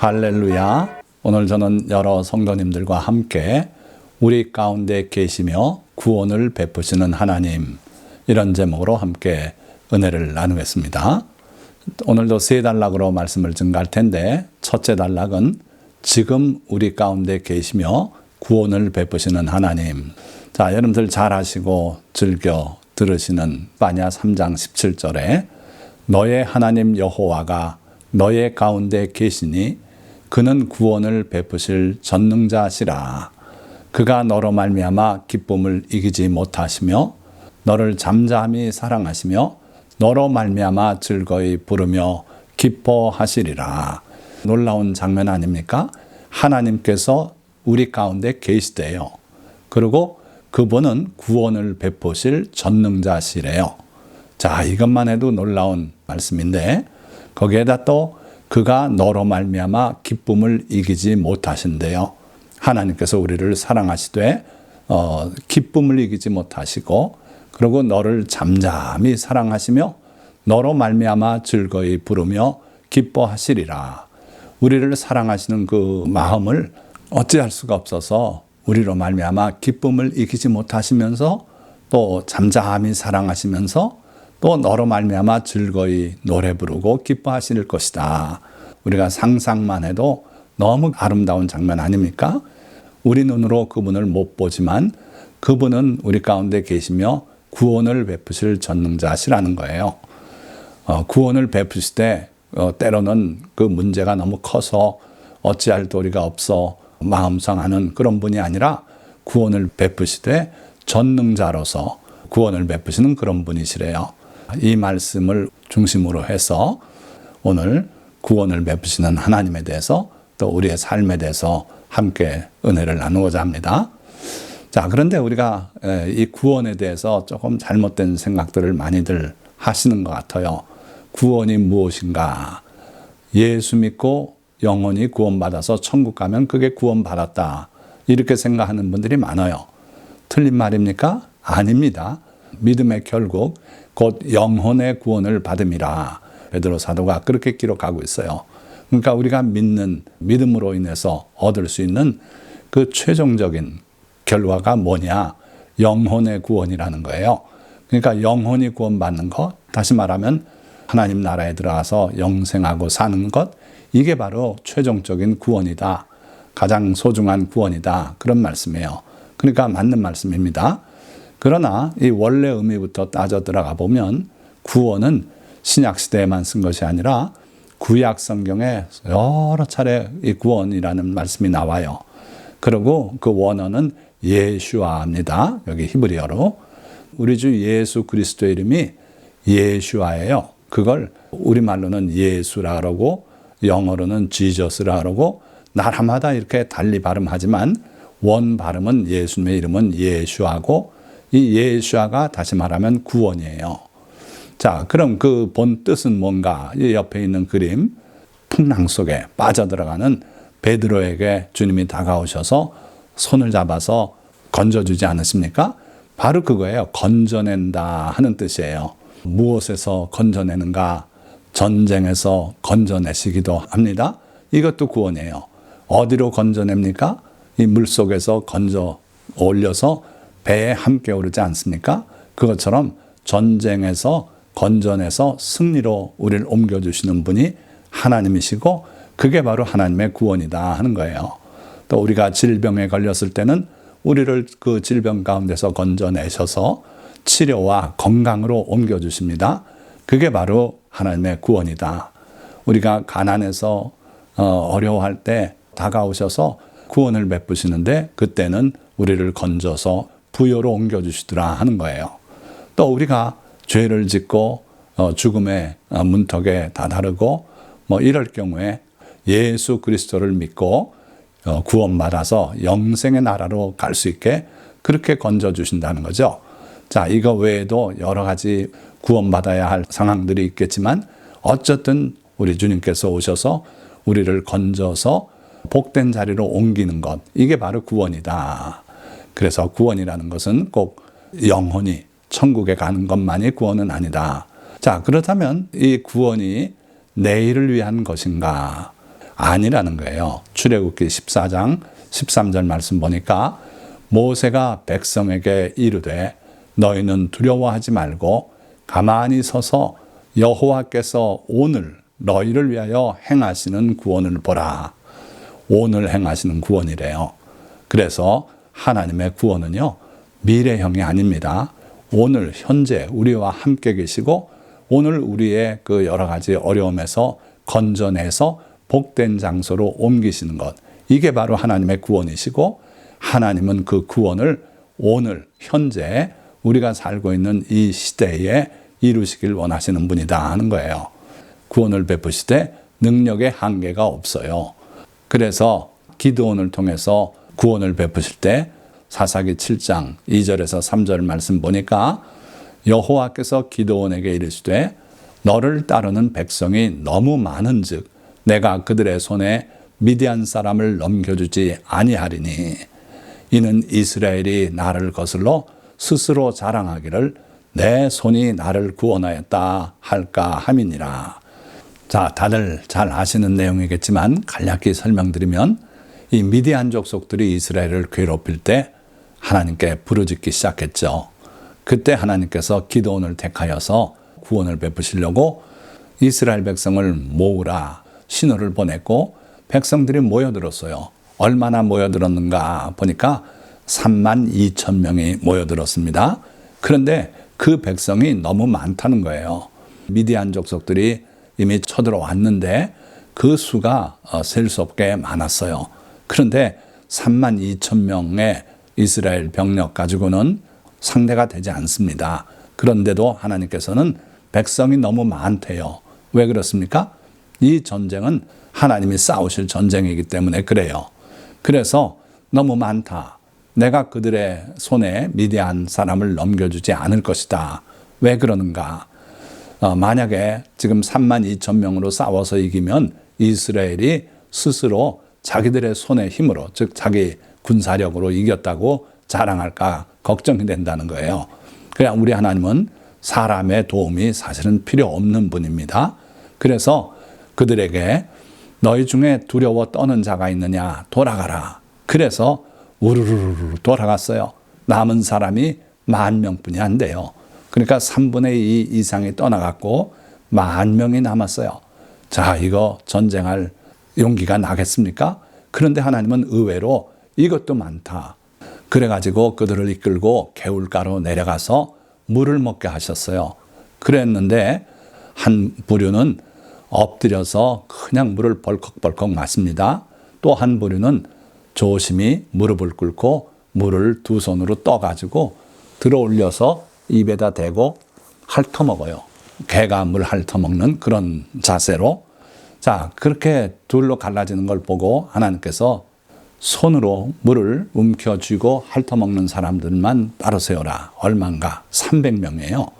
할렐루야. 오늘 저는 여러 성도님들과 함께 우리 가운데 계시며 구원을 베푸시는 하나님, 이런 제목으로 함께 은혜를 나누겠습니다. 오늘도 세 단락으로 말씀을 증가할 텐데, 첫째 단락은 지금 우리 가운데 계시며 구원을 베푸시는 하나님. 자, 여러분들 잘 아시고 즐겨 들으시는 스바냐 3장 17절에 너의 하나님 여호와가 너의 가운데 계시니 그는 구원을 베푸실 전능자시라. 그가 너로 말미암아 기쁨을 이기지 못하시며 너를 잠잠히 사랑하시며 너로 말미암아 즐거이 부르며 기뻐하시리라. 놀라운 장면 아닙니까? 하나님께서 우리 가운데 계시대요. 그리고 그분은 구원을 베푸실 전능자시래요. 자, 이것만 해도 놀라운 말씀인데, 거기에다 또 그가 너로 말미암아 기쁨을 이기지 못하신대요. 하나님께서 우리를 사랑하시되 기쁨을 이기지 못하시고, 그리고 너를 잠잠히 사랑하시며 너로 말미암아 즐거이 부르며 기뻐하시리라. 우리를 사랑하시는 그 마음을 어찌할 수가 없어서 우리로 말미암아 기쁨을 이기지 못하시면서 또 잠잠히 사랑하시면서 또 너로 말미암아 즐거이 노래 부르고 기뻐하실 것이다. 우리가 상상만 해도 너무 아름다운 장면 아닙니까? 우리 눈으로 그분을 못 보지만 그분은 우리 가운데 계시며 구원을 베푸실 전능자시라는 거예요. 구원을 베푸실 때 때로는 그 문제가 너무 커서 어찌할 도리가 없어 마음 상하는 그런 분이 아니라 구원을 베푸시되 전능자로서 구원을 베푸시는 그런 분이시래요. 이 말씀을 중심으로 해서 오늘 구원을 베푸시는 하나님에 대해서 또 우리의 삶에 대해서 함께 은혜를 나누고자 합니다. 자, 그런데 우리가 이 구원에 대해서 조금 잘못된 생각들을 많이들 하시는 것 같아요. 구원이 무엇인가? 예수 믿고 영원히 구원받아서 천국 가면 그게 구원받았다, 이렇게 생각하는 분들이 많아요. 틀린 말입니까? 아닙니다. 믿음의 결국 곧 영혼의 구원을 받음이라 베드로 사도가 그렇게 기록하고 있어요. 그러니까 우리가 믿는 믿음으로 인해서 얻을 수 있는 그 최종적인 결과가 뭐냐? 영혼의 구원이라는 거예요. 그러니까 영혼이 구원받는 것, 다시 말하면 하나님 나라에 들어가서 영생하고 사는 것, 이게 바로 최종적인 구원이다. 가장 소중한 구원이다. 그런 말씀이에요. 그러니까 맞는 말씀입니다. 그러나 이 원래 의미부터 따져 들어가 보면 구원은 신약 시대에만 쓴 것이 아니라 구약 성경에 여러 차례 이 구원이라는 말씀이 나와요. 그리고 그 원어는 예슈아입니다. 여기 히브리어로. 우리 주 예수 그리스도의 이름이 예슈아예요. 그걸 우리말로는 예수라 그러고 영어로는 지저스라 그러고 나라마다 이렇게 달리 발음하지만 원 발음은 예수님의 이름은 예슈아고, 이 예수아가 다시 말하면 구원이에요. 자, 그럼 그 본 뜻은 뭔가? 이 옆에 있는 그림, 풍랑 속에 빠져들어가는 베드로에게 주님이 다가오셔서 손을 잡아서 건져주지 않으십니까? 바로 그거예요. 건져낸다 하는 뜻이에요. 무엇에서 건져내는가? 전쟁에서 건져내시기도 합니다. 이것도 구원이에요. 어디로 건져냅니까? 이 물속에서 건져 올려서 배에 함께 오르지 않습니까? 그것처럼 전쟁에서 건져내서 승리로 우리를 옮겨주시는 분이 하나님이시고, 그게 바로 하나님의 구원이다 하는 거예요. 또 우리가 질병에 걸렸을 때는 우리를 그 질병 가운데서 건져내셔서 치료와 건강으로 옮겨주십니다. 그게 바로 하나님의 구원이다. 우리가 가난해서 어려워할 때 다가오셔서 구원을 베푸시는데 그때는 우리를 건져서 부요로 옮겨주시더라 하는 거예요. 또 우리가 죄를 짓고 죽음의 문턱에 다다르고 이럴 경우에 예수 그리스도를 믿고 구원받아서 영생의 나라로 갈 수 있게 그렇게 건져주신다는 거죠. 자, 이거 외에도 여러 가지 구원받아야 할 상황들이 있겠지만 어쨌든 우리 주님께서 오셔서 우리를 건져서 복된 자리로 옮기는 것, 이게 바로 구원이다. 그래서 구원이라는 것은 꼭 영혼이 천국에 가는 것만이 구원은 아니다. 자, 그렇다면 이 구원이 내일을 위한 것인가? 아니라는 거예요. 출애굽기 14장 13절 말씀 보니까 모세가 백성에게 이르되 너희는 두려워하지 말고 가만히 서서 여호와께서 오늘 너희를 위하여 행하시는 구원을 보라. 오늘 행하시는 구원이래요. 그래서 하나님의 구원은요, 미래형이 아닙니다. 오늘 현재 우리와 함께 계시고 오늘 우리의 그 여러 가지 어려움에서 건져내서 복된 장소로 옮기시는 것. 이게 바로 하나님의 구원이시고 하나님은 그 구원을 오늘 현재 우리가 살고 있는 이 시대에 이루시길 원하시는 분이다 하는 거예요. 구원을 베푸시되 능력의 한계가 없어요. 그래서 기드온을 통해서 구원을 베푸실 때 사사기 7장 2절에서 3절 말씀 보니까 여호와께서 기드온에게 이르시되 너를 따르는 백성이 너무 많은즉 내가 그들의 손에 미디안 사람을 넘겨주지 아니하리니 이는 이스라엘이 나를 거슬러 스스로 자랑하기를 내 손이 나를 구원하였다 할까 함이니라. 자, 다들 잘 아시는 내용이겠지만 간략히 설명드리면 이 미디안 족속들이 이스라엘을 괴롭힐 때 하나님께 부르짖기 시작했죠. 그때 하나님께서 기드온을 택하여서 구원을 베푸시려고 이스라엘 백성을 모으라 신호를 보냈고 백성들이 모여들었어요. 얼마나 모여들었는가 보니까 32,000명이 모여들었습니다. 그런데 그 백성이 너무 많다는 거예요. 미디안 족속들이 이미 쳐들어왔는데 그 수가 셀 수 없게 많았어요. 그런데 32,000명의 이스라엘 병력 가지고는 상대가 되지 않습니다. 그런데도 하나님께서는 백성이 너무 많대요. 왜 그렇습니까? 이 전쟁은 하나님이 싸우실 전쟁이기 때문에 그래요. 그래서 너무 많다. 내가 그들의 손에 미디안 사람을 넘겨주지 않을 것이다. 왜 그러는가? 만약에 지금 32,000명으로 싸워서 이기면 이스라엘이 스스로 자기들의 손의 힘으로, 즉 자기 군사력으로 이겼다고 자랑할까 걱정이 된다는 거예요. 그냥 우리 하나님은 사람의 도움이 사실은 필요 없는 분입니다. 그래서 그들에게 너희 중에 두려워 떠는 자가 있느냐 돌아가라. 그래서 우르르르 돌아갔어요. 남은 사람이 10,000명뿐이 안 돼요. 그러니까 3분의 2 이상이 떠나갔고 10,000명이 남았어요. 자, 이거 전쟁할 용기가 나겠습니까? 그런데 하나님은 의외로 이것도 많다. 그래가지고 그들을 이끌고 개울가로 내려가서 물을 먹게 하셨어요. 그랬는데 한 부류는 엎드려서 그냥 물을 벌컥벌컥 마십니다. 또 한 부류는 조심히 무릎을 꿇고 물을 두 손으로 떠가지고 들어올려서 입에다 대고 핥아먹어요. 개가 물 핥아먹는 그런 자세로. 자, 그렇게 둘로 갈라지는 걸 보고 하나님께서 손으로 물을 움켜쥐고 핥아먹는 사람들만 따로 세워라. 얼마인가? 300명이에요.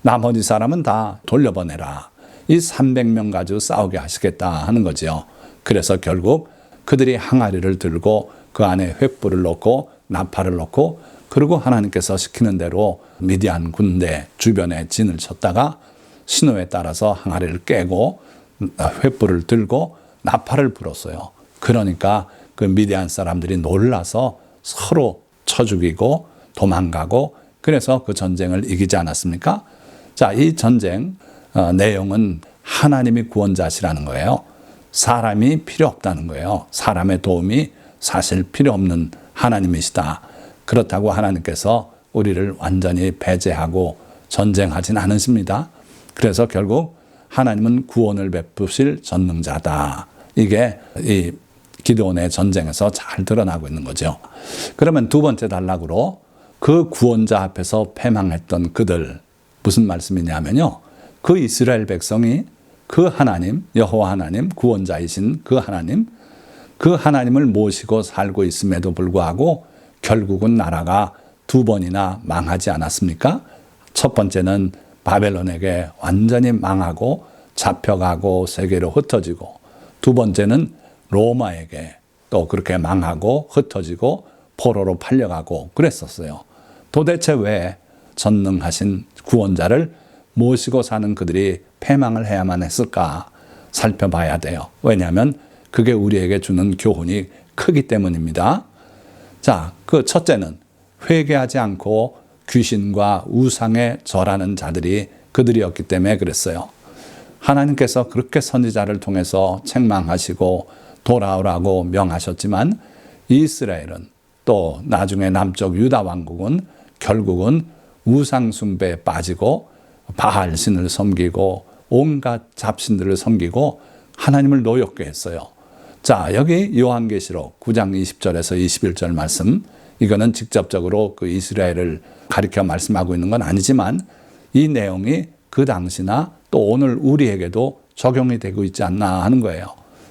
나머지 사람은 다 돌려보내라. 이 300명 가지고 싸우게 하시겠다 하는 거죠. 그래서 결국 그들이 항아리를 들고 그 안에 횃불을 넣고 나팔을 넣고 그리고 하나님께서 시키는 대로 미디안 군대 주변에 진을 쳤다가 신호에 따라서 항아리를 깨고 횃불을 들고 나팔을 불었어요. 그러니까 그 미디안 사람들이 놀라서 서로 쳐 죽이고 도망가고 그래서 그 전쟁을 이기지 않았습니까? 자, 이 전쟁 내용은 하나님이 구원자시라는 거예요. 사람이 필요 없다는 거예요. 사람의 도움이 사실 필요 없는 하나님이시다. 그렇다고 하나님께서 우리를 완전히 배제하고 전쟁하진 않으십니다. 그래서 결국 하나님은 구원을 베푸실 전능자다. 이게 이 기드온의 전쟁에서 잘 드러나고 있는 거죠. 그러면 두 번째 단락으로 그 구원자 앞에서 패망했던 그들 무슨 말씀이냐면요. 그 이스라엘 백성이 그 하나님, 여호와 하나님, 구원자이신 그 하나님을 모시고 살고 있음에도 불구하고 결국은 나라가 두 번이나 망하지 않았습니까? 첫 번째는 바벨론에게 완전히 망하고 잡혀가고 세계로 흩어지고 두 번째는 로마에게 또 그렇게 망하고 흩어지고 포로로 팔려가고 그랬었어요. 도대체 왜 전능하신 구원자를 모시고 사는 그들이 패망을 해야만 했을까 살펴봐야 돼요. 왜냐하면 그게 우리에게 주는 교훈이 크기 때문입니다. 자, 그 첫째는 회개하지 않고 귀신과 우상에 절하는 자들이 그들이었기 때문에 그랬어요. 하나님께서 그렇게 선지자를 통해서 책망하시고 돌아오라고 명하셨지만 이스라엘은 또 나중에 남쪽 유다 왕국은 결국은 우상 숭배에 빠지고 바알 신을 섬기고 온갖 잡신들을 섬기고 하나님을 노엽게 했어요. 자, 여기 요한계시록 9장 20절에서 21절 말씀, 이거는 직접적으로 그 이스라엘을 가리켜 말씀하고 있는 건 아니지만 이 내용이 그 당시나 또 오늘 우리에게도 적용이 되고 있지 않나 하는 거예요.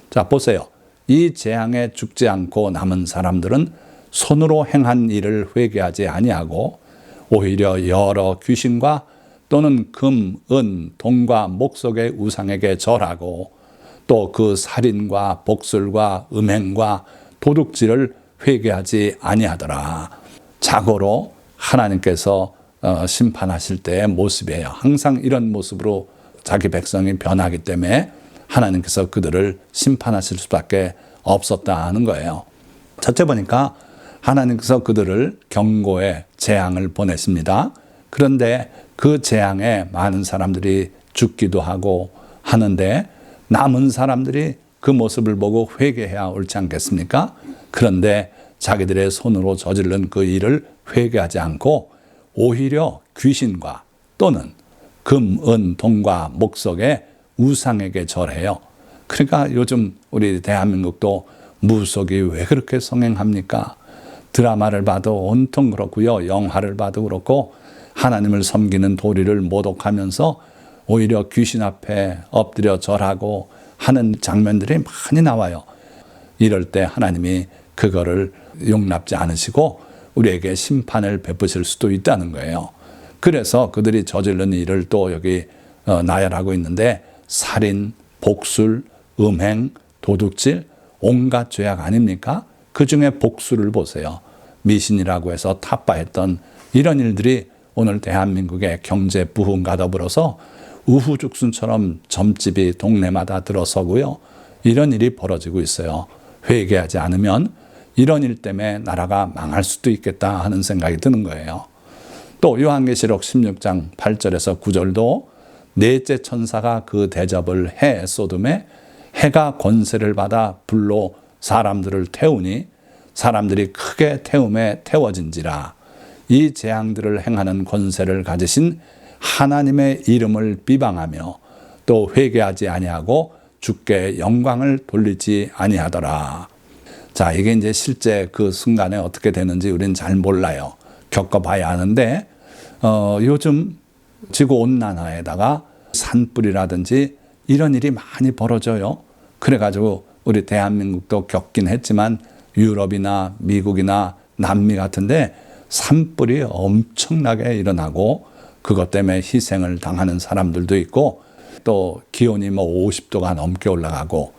자, 보세요. 이 재앙에 죽지 않고 남은 사람들은 손으로 행한 일을 회개하지 아니하고 오히려 여러 귀신과 또는 금, 은, 동과 목석의 우상에게 절하고 또 그 살인과 복술과 음행과 도둑질을 회개하지 아니하더라. 자고로 하나님께서 심판하실 때의 모습이에요. 항상 이런 모습으로 자기 백성이 변하기 때문에 하나님께서 그들을 심판하실 수밖에 없었다 하는 거예요. 첫째 보니까 하나님께서 그들을 경고의 재앙을 보내십니다. 그런데 그 재앙에 많은 사람들이 죽기도 하고 하는데 남은 사람들이 그 모습을 보고 회개해야 옳지 않겠습니까? 그런데 자기들의 손으로 저지른 그 일을 회개하지 않고 오히려 귀신과 또는 금, 은, 동과 목석의 우상에게 절해요. 그러니까 요즘 우리 대한민국도 무속이 왜 그렇게 성행합니까? 드라마를 봐도 온통 그렇고요. 영화를 봐도 그렇고 하나님을 섬기는 도리를 모독하면서 오히려 귀신 앞에 엎드려 절하고 하는 장면들이 많이 나와요. 이럴 때 하나님이 그거를 용납지 않으시고 우리에게 심판을 베푸실 수도 있다는 거예요. 그래서 그들이 저지른 일을 또 여기 나열하고 있는데 살인, 복술, 음행, 도둑질, 온갖 죄악 아닙니까? 그 중에 복술을 보세요. 미신이라고 해서 타파했던 이런 일들이 오늘 대한민국의 경제 부흥과 더불어서 우후죽순처럼 점집이 동네마다 들어서고요. 이런 일이 벌어지고 있어요. 회개하지 않으면 이런 일 때문에 나라가 망할 수도 있겠다 하는 생각이 드는 거예요. 또 요한계시록 16장 8절에서 9절도 넷째 천사가 그 대접을 해 소돔에 해가 권세를 받아 불로 사람들을 태우니 사람들이 크게 태움에 태워진지라. 이 재앙들을 행하는 권세를 가지신 하나님의 이름을 비방하며 또 회개하지 아니하고 주께 영광을 돌리지 아니하더라. 자, 이게 이제 실제 그 순간에 어떻게 되는지 우리는 잘 몰라요. 겪어봐야 하는데 요즘 지구온난화에다가 산불이라든지 이런 일이 많이 벌어져요. 그래가지고 우리 대한민국도 겪긴 했지만 유럽이나 미국이나 남미 같은데 산불이 엄청나게 일어나고 그것 때문에 희생을 당하는 사람들도 있고 또 기온이 50도가 넘게 올라가고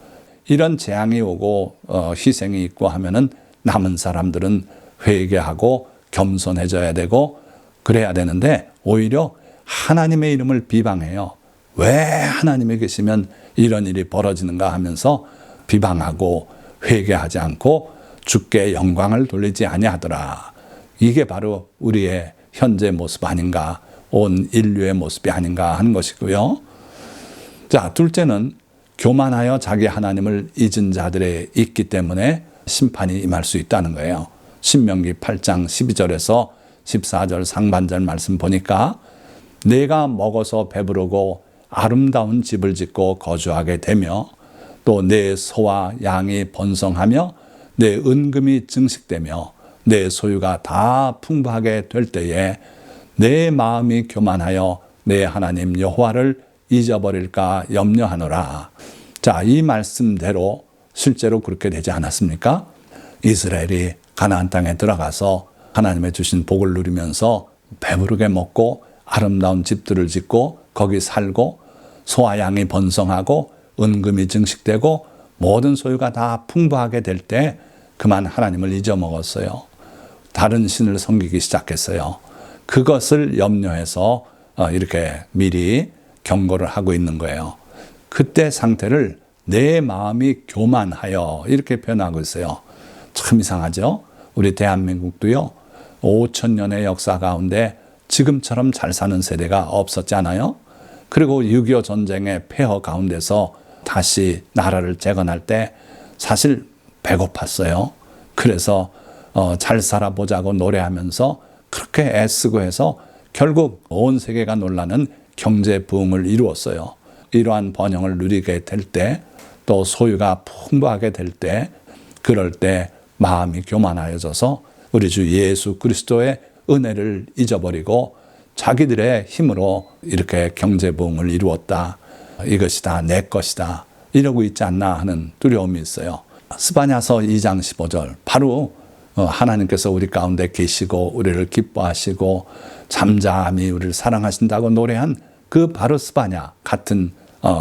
이런 재앙이 오고 희생이 있고 하면은 남은 사람들은 회개하고 겸손해져야 되고 그래야 되는데 오히려 하나님의 이름을 비방해요. 왜 하나님이 계시면 이런 일이 벌어지는가 하면서 비방하고 회개하지 않고 주께 영광을 돌리지 아니하더라. 이게 바로 우리의 현재 모습 아닌가, 온 인류의 모습이 아닌가 하는 것이고요. 자, 둘째는 교만하여 자기 하나님을 잊은 자들에 있기 때문에 심판이 임할 수 있다는 거예요. 신명기 8장 12절에서 14절 상반절 말씀 보니까 내가 먹어서 배부르고 아름다운 집을 짓고 거주하게 되며 또 내 소와 양이 번성하며 내 은금이 증식되며 내 소유가 다 풍부하게 될 때에 내 마음이 교만하여 내 하나님 여호와를 잊어버릴까 염려하노라. 자, 이 말씀대로 실제로 그렇게 되지 않았습니까? 이스라엘이 가나안 땅에 들어가서 하나님의 주신 복을 누리면서 배부르게 먹고 아름다운 집들을 짓고 거기 살고 소와 양이 번성하고 은금이 증식되고 모든 소유가 다 풍부하게 될 때 그만 하나님을 잊어먹었어요. 다른 신을 섬기기 시작했어요. 그것을 염려해서 이렇게 미리 경고를 하고 있는 거예요. 그때 상태를 내 마음이 교만하여 이렇게 표현하고 있어요. 참 이상하죠? 우리 대한민국도요, 5,000년의 역사 가운데 지금처럼 잘 사는 세대가 없었지 않아요? 그리고 6.25 전쟁의 폐허 가운데서 다시 나라를 재건할 때 사실 배고팠어요. 그래서 잘 살아보자고 노래하면서 그렇게 애쓰고 해서 결국 온 세계가 놀라는 경제 부흥을 이루었어요. 이러한 번영을 누리게 될 때, 또 소유가 풍부하게 될 때, 그럴 때 마음이 교만하여져서 우리 주 예수 그리스도의 은혜를 잊어버리고 자기들의 힘으로 이렇게 경제 부흥을 이루었다. 이것이 다 내 것이다. 이러고 있지 않나 하는 두려움이 있어요. 스바냐서 2장 15절, 바로 하나님께서 우리 가운데 계시고 우리를 기뻐하시고 잠잠히 우리를 사랑하신다고 노래한 그 바로 스바냐 같은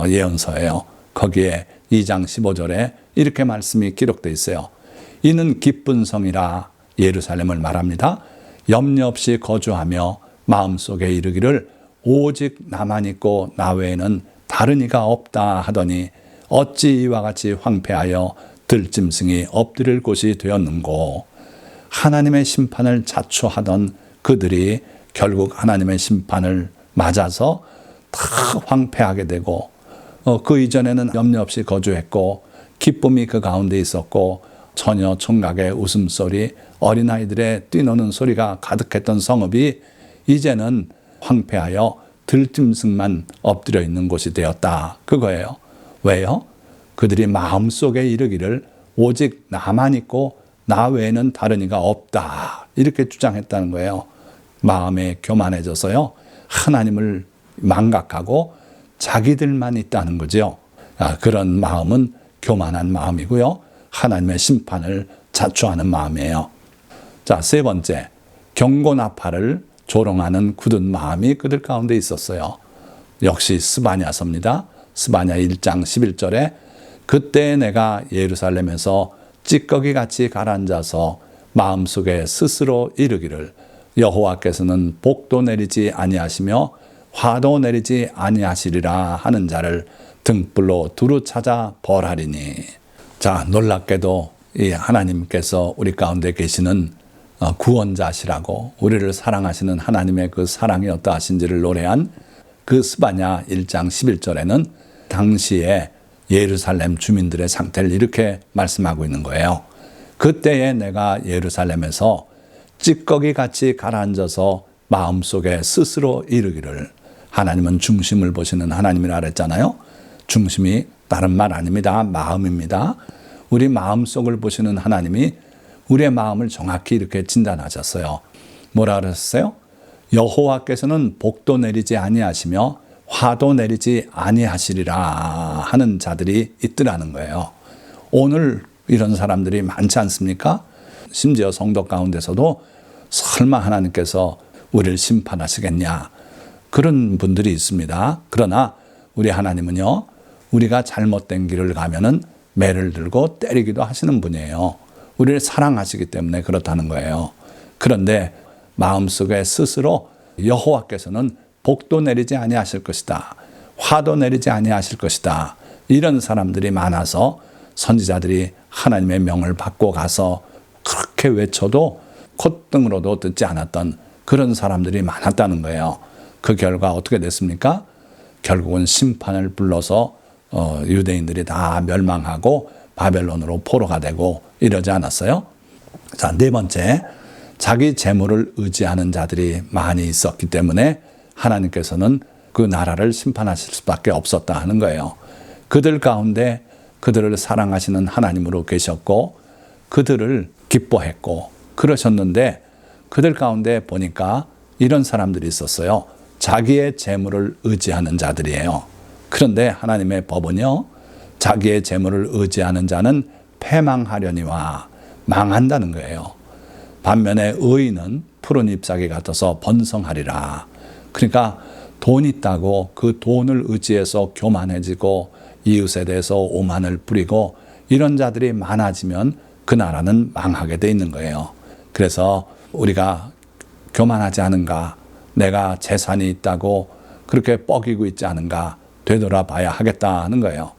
예언서예요. 거기에 2장 15절에 이렇게 말씀이 기록되어 있어요. 이는 기쁜 성이라 예루살렘을 말합니다. 염려 없이 거주하며 마음속에 이르기를 오직 나만 있고 나 외에는 다른 이가 없다 하더니 어찌 이와 같이 황폐하여 들짐승이 엎드릴 곳이 되었는고. 하나님의 심판을 자초하던 그들이 결국 하나님의 심판을 맞아서 다 황폐하게 되고, 그 이전에는 염려 없이 거주했고 기쁨이 그 가운데 있었고 처녀 총각의 웃음소리, 어린아이들의 뛰노는 소리가 가득했던 성읍이 이제는 황폐하여 들짐승만 엎드려 있는 곳이 되었다. 그거예요. 왜요? 그들이 마음속에 이르기를 오직 나만 있고 나 외에는 다른 이가 없다. 이렇게 주장했다는 거예요. 마음에 교만해져서요, 하나님을 망각하고 자기들만 있다는 거죠. 그런 마음은 교만한 마음이고요, 하나님의 심판을 자초하는 마음이에요. 자, 세 번째, 경고나팔을 조롱하는 굳은 마음이 그들 가운데 있었어요. 역시 스바냐서입니다. 스바냐 1장 11절에 그때 내가 예루살렘에서 찌꺼기같이 가라앉아서 마음속에 스스로 이르기를 여호와께서는 복도 내리지 아니하시며 화도 내리지 아니하시리라 하는 자를 등불로 두루 찾아 벌하리니. 자, 놀랍게도 이 하나님께서 우리 가운데 계시는 구원자시라고, 우리를 사랑하시는 하나님의 그 사랑이 어떠하신지를 노래한 그 스바냐 1장 11절에는 당시에 예루살렘 주민들의 상태를 이렇게 말씀하고 있는 거예요. 그때에 내가 예루살렘에서 찌꺼기같이 가라앉아서 마음속에 스스로 이르기를, 하나님은 중심을 보시는 하나님이라 그랬잖아요. 중심이 다른 말 아닙니다. 마음입니다. 우리 마음속을 보시는 하나님이 우리의 마음을 정확히 이렇게 진단하셨어요. 뭐라 그랬어요? 여호와께서는 복도 내리지 아니하시며 화도 내리지 아니하시리라 하는 자들이 있더라는 거예요. 오늘 이런 사람들이 많지 않습니까? 심지어 성도 가운데서도 설마 하나님께서 우리를 심판하시겠냐, 그런 분들이 있습니다. 그러나 우리 하나님은요, 우리가 잘못된 길을 가면은 매를 들고 때리기도 하시는 분이에요. 우리를 사랑하시기 때문에 그렇다는 거예요. 그런데 마음속에 스스로 여호와께서는 복도 내리지 아니하실 것이다, 화도 내리지 아니하실 것이다, 이런 사람들이 많아서 선지자들이 하나님의 명을 받고 가서 그렇게 외쳐도 콧등으로도 듣지 않았던 그런 사람들이 많았다는 거예요. 그 결과 어떻게 됐습니까? 결국은 심판을 불러서 유대인들이 다 멸망하고 바벨론으로 포로가 되고 이러지 않았어요? 자, 네 번째, 자기 재물을 의지하는 자들이 많이 있었기 때문에 하나님께서는 그 나라를 심판하실 수밖에 없었다 하는 거예요. 그들 가운데 그들을 사랑하시는 하나님으로 계셨고 그들을 기뻐했고 그러셨는데, 그들 가운데 보니까 이런 사람들이 있었어요. 자기의 재물을 의지하는 자들이에요. 그런데 하나님의 법은요, 자기의 재물을 의지하는 자는 패망하려니와 망한다는 거예요. 반면에 의인은 푸른 잎사귀 같아서 번성하리라. 그러니까 돈 있다고 그 돈을 의지해서 교만해지고 이웃에 대해서 오만을 부리고 이런 자들이 많아지면 그 나라는 망하게 돼 있는 거예요. 그래서 우리가 교만하지 않은가, 내가 재산이 있다고 그렇게 뻐기고 있지 않은가 되돌아봐야 하겠다는 거예요.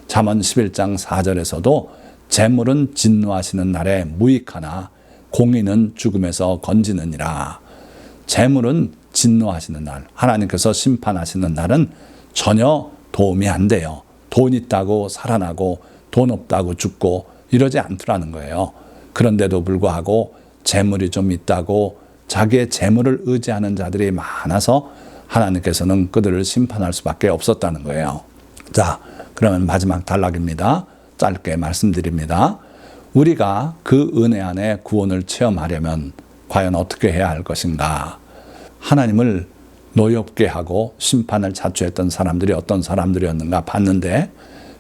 잠언 11장 4절에서도 재물은 진노하시는 날에 무익하나 공의는 죽음에서 건지느니라. 재물은 진노하시는 날, 하나님께서 심판하시는 날은 전혀 도움이 안 돼요. 돈 있다고 살아나고 돈 없다고 죽고 이러지 않더라는 거예요. 그런데도 불구하고 재물이 좀 있다고 자기의 재물을 의지하는 자들이 많아서 하나님께서는 그들을 심판할 수밖에 없었다는 거예요. 자, 그러면 마지막 단락입니다. 짧게 말씀드립니다. 우리가 그 은혜 안에 구원을 체험하려면 과연 어떻게 해야 할 것인가? 하나님을 노엽게 하고 심판을 자초했던 사람들이 어떤 사람들이었는가 봤는데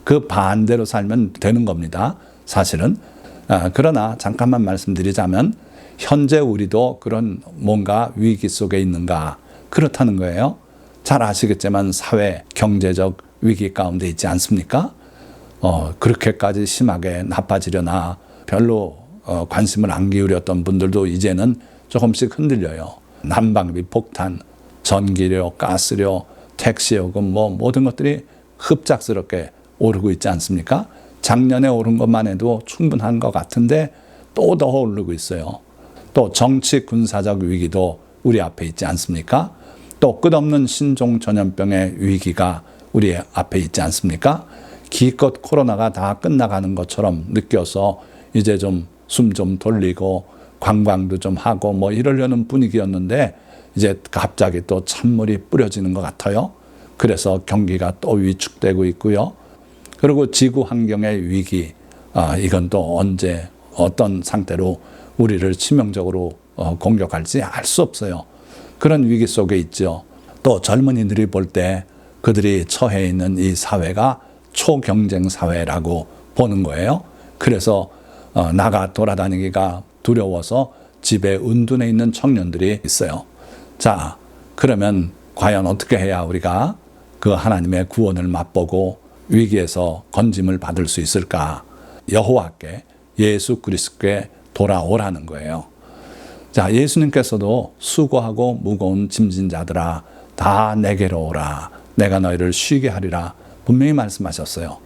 그 반대로 살면 되는 겁니다. 사실은. 그러나 잠깐만 말씀드리자면 현재 우리도 그런 뭔가 위기 속에 있는가? 그렇다는 거예요. 잘 아시겠지만 사회, 경제적 위기 가운데 있지 않습니까? 그렇게까지 심하게 나빠지려나 별로 관심을 안 기울였던 분들도 이제는 조금씩 흔들려요. 난방비 폭탄, 전기료, 가스료, 택시요금 모든 것들이 흡작스럽게 오르고 있지 않습니까? 작년에 오른 것만 해도 충분한 것 같은데 또 더 오르고 있어요. 또 정치 군사적 위기도 우리 앞에 있지 않습니까? 또 끝없는 신종 전염병의 위기가 우리 앞에 있지 않습니까? 기껏 코로나가 다 끝나가는 것처럼 느껴서 이제 좀 숨 좀 돌리고 관광도 좀 하고 이러려는 분위기였는데 이제 갑자기 또 찬물이 뿌려지는 것 같아요. 그래서 경기가 또 위축되고 있고요. 그리고 지구 환경의 위기, 이건 또 언제 어떤 상태로 우리를 치명적으로 공격할지 알 수 없어요. 그런 위기 속에 있죠. 또 젊은이들이 볼 때 그들이 처해 있는 이 사회가 초경쟁 사회라고 보는 거예요. 그래서 나가 돌아다니기가 두려워서 집에 은둔해 있는 청년들이 있어요. 자, 그러면 과연 어떻게 해야 우리가 그 하나님의 구원을 맛보고 위기에서 건짐을 받을 수 있을까? 여호와께, 예수 그리스도께 돌아오라는 거예요. 자, 예수님께서도 수고하고 무거운 짐진 자들아 다 내게로 오라. 내가 너희를 쉬게 하리라. 분명히 말씀하셨어요.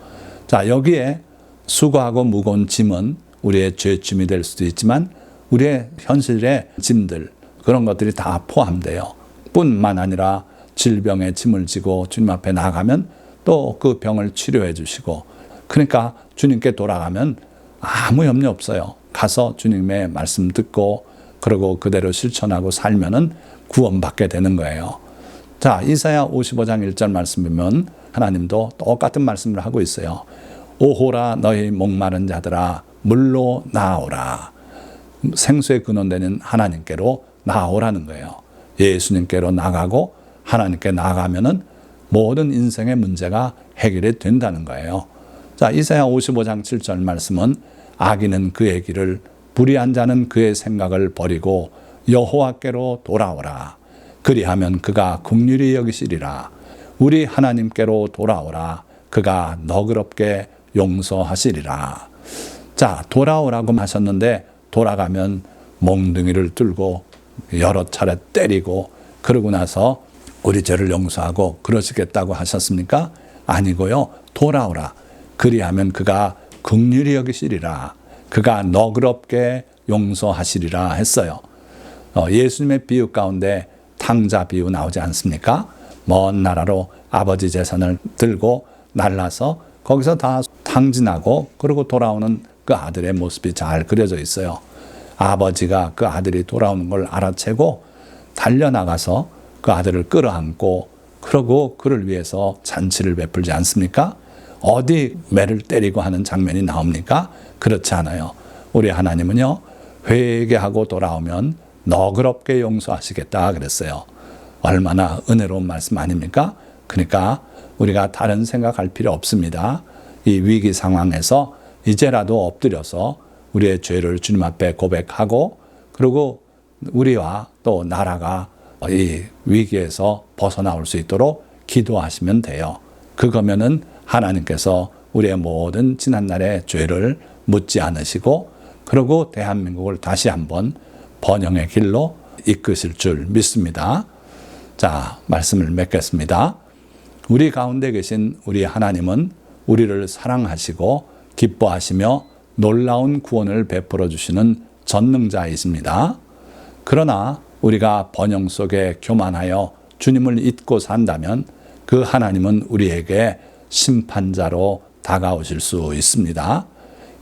자, 여기에 수고하고 무거운 짐은 우리의 죄짐이 될 수도 있지만 우리의 현실의 짐들, 그런 것들이 다 포함돼요. 뿐만 아니라 질병의 짐을 지고 주님 앞에 나가면 또 그 병을 치료해 주시고, 그러니까 주님께 돌아가면 아무 염려 없어요. 가서 주님의 말씀 듣고 그리고 그대로 실천하고 살면은 구원받게 되는 거예요. 자, 이사야 55장 1절 말씀이면 하나님도 똑같은 말씀을 하고 있어요. 오호라 너희 목마른 자들아 물로 나오라. 생수의 근원되는 하나님께로 나오라는 거예요. 예수님께로 나가고 하나님께 나가면은 모든 인생의 문제가 해결이 된다는 거예요. 자, 이사야 55장 7절 말씀은 악인은 그의 길을, 불의한 자는 그의 생각을 버리고 여호와께로 돌아오라. 그리하면 그가 긍휼히 여기시리라. 우리 하나님께로 돌아오라. 그가 너그럽게 용서하시리라. 자, 돌아오라고 하셨는데 돌아가면 몽둥이를 들고 여러 차례 때리고 그러고 나서 우리 죄를 용서하고 그러시겠다고 하셨습니까? 아니고요. 돌아오라. 그리하면 그가 긍휼히 여기시리라. 그가 너그럽게 용서하시리라 했어요. 예수님의 비유 가운데 탕자 비유 나오지 않습니까? 먼 나라로 아버지 재산을 들고 날라서 거기서 다 탕진하고 그러고 돌아오는 그 아들의 모습이 잘 그려져 있어요. 아버지가 그 아들이 돌아오는 걸 알아채고 달려나가서 그 아들을 끌어안고 그러고 그를 위해서 잔치를 베풀지 않습니까? 어디 매를 때리고 하는 장면이 나옵니까? 그렇지 않아요. 우리 하나님은요, 회개하고 돌아오면 너그럽게 용서하시겠다 그랬어요. 얼마나 은혜로운 말씀 아닙니까? 그러니까 우리가 다른 생각할 필요 없습니다. 이 위기 상황에서 이제라도 엎드려서 우리의 죄를 주님 앞에 고백하고 그리고 우리와 또 나라가 이 위기에서 벗어나올 수 있도록 기도하시면 돼요. 그거면은 하나님께서 우리의 모든 지난날의 죄를 묻지 않으시고 그리고 대한민국을 다시 한번 번영의 길로 이끄실 줄 믿습니다. 자, 말씀을 맺겠습니다. 우리 가운데 계신 우리 하나님은 우리를 사랑하시고 기뻐하시며 놀라운 구원을 베풀어 주시는 전능자이십니다. 그러나 우리가 번영 속에 교만하여 주님을 잊고 산다면 그 하나님은 우리에게 심판자로 다가오실 수 있습니다.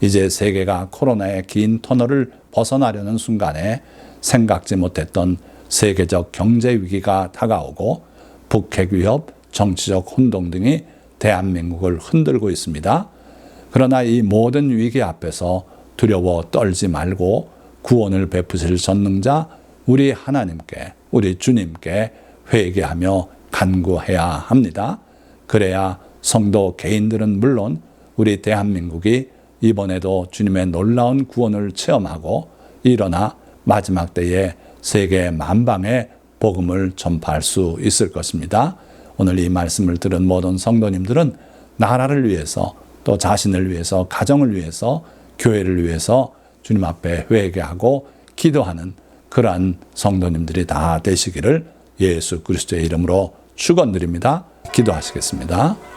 이제 세계가 코로나의 긴 터널을 벗어나려는 순간에 생각지 못했던 세계적 경제 위기가 다가오고 북핵 위협, 정치적 혼동 등이 대한민국을 흔들고 있습니다. 그러나 이 모든 위기 앞에서 두려워 떨지 말고 구원을 베푸실 전능자 우리 하나님께, 우리 주님께 회개하며 간구해야 합니다. 그래야 성도 개인들은 물론 우리 대한민국이 이번에도 주님의 놀라운 구원을 체험하고 일어나 마지막 때에 세계 만방에 복음을 전파할 수 있을 것입니다. 오늘 이 말씀을 들은 모든 성도님들은 나라를 위해서 또 자신을 위해서 가정을 위해서 교회를 위해서 주님 앞에 회개하고 기도하는 그러한 성도님들이 다 되시기를 예수 그리스도의 이름으로 축원드립니다. 기도하시겠습니다.